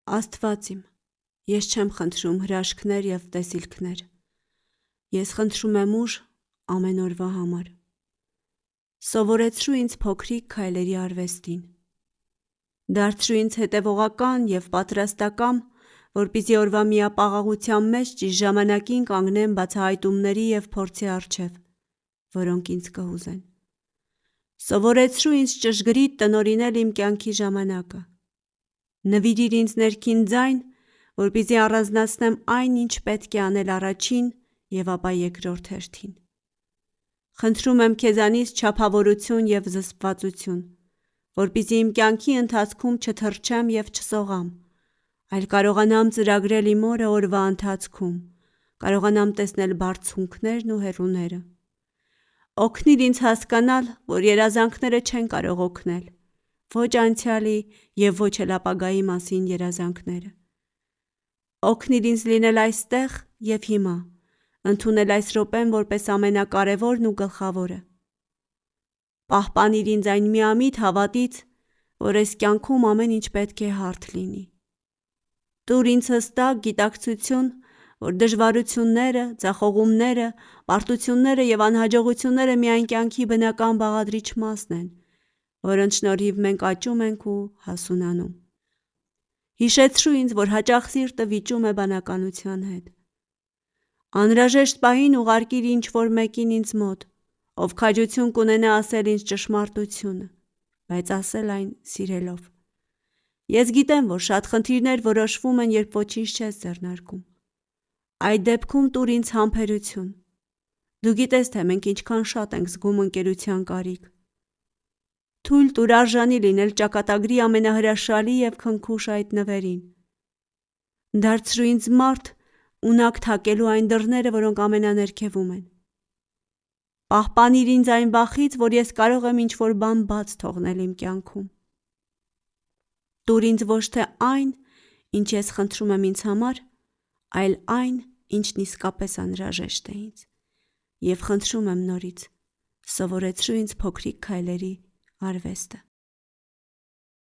Աստված իմ, ես չեմ խնդրում հրաշքներ և տեսիլքներ, ես խնդրում եմ ուժ ամեն օրվա համար, սովորեցրու ինձ փոքրիկ քայլերի արվեստին, դարձրու ինձ հետևողական և պատրաստակամ, որպեսզի օրվա միապաղաղության մեջ ճիշտ ժամանակին կանգնեմ բացահայտումների և փորձի առջև, որոնք ինձ կհուզեն, սովորեցրու ինձ ճշգրիտ տնօրինել իմ կյանքի ժամանակը, նվիրիր ինձ ներքին ձայն, որպեսզի առանձնացնեմ այն, ինչ պետք է անել առաջին և ապա երկրորդ հերթին, խնդրում եմ քեզանից չափավորություն և զսպվածություն, որպեսզի իմ կյանքի ընթացքում չթռչեմ և չսողամ, այլ կարողանամ ծրագրել իմ օրը օրվա ընթացքում, կարողանամ տեսնել բարձունքներն ու հեռուները, օգնիր ինձ հասկանալ, որ երազանքները չեն կարող օգնել, ոչ անցյալի և ոչ էլ ապագայի մասին երազանքները, օգնիր ինձ լինել այստեղ և հիմա, ընդունել այս րոպեն որպես ամենակարևորն ու գլխավորը, պահպանիր ինձ այն միամիտ հավատից, որ այս կյանքում ամեն ինչ պետք է հարթ լինի, տուր ինձ հստակ գիտակցություն, որ դժվարությունները, ձախողումները, պարտությունները և անհաջողությունները միայն կյանքի բնական բաղադրիչ մասն են, որոնց շնորհիվ մենք աճում ենք ու հասունանում, հիշեցրու ինձ, որ հաճախ սիրտը վիճում է բանականության հետ, անհրաժեշտ պահին ուղարկիր ինչ-որ մեկին ինձ մոտ, ով քաջություն կունենա ասել ինձ ճշմարտությունը, բայց ասել այն սիրելով, ես գիտեմ, որ շատ խնդիրներ որոշվում են, երբ ոչինչ չես ձեռնարկում, այդ դեպքում տուր ինձ համբերություն, դու գիտես, թե մենք ինչքան շատ ենք զգում ընկերության կարիք, թույլ տուր արժանի լինել ճակատագրի ամենահրաշալի և քնքուշ այդ նվերին, դարձրու ինձ մարդ, ունակ թակելու այն դռները, որոնք ամենաներքևում են, պահպանիր ինձ այն վախից, որ ես կարող եմ ինչ-որ բան բաց թողնել իմ կյանքում, տուր ինձ ոչ թե այն, ինչ ես խնդրում եմ ինձ համար, այլ այն, ինչն իսկապես անհրաժեշտ է ինձ, և խնդրում եմ նորից, սովորեցրու ինձ փոքրիկ քայլերի արվեստը,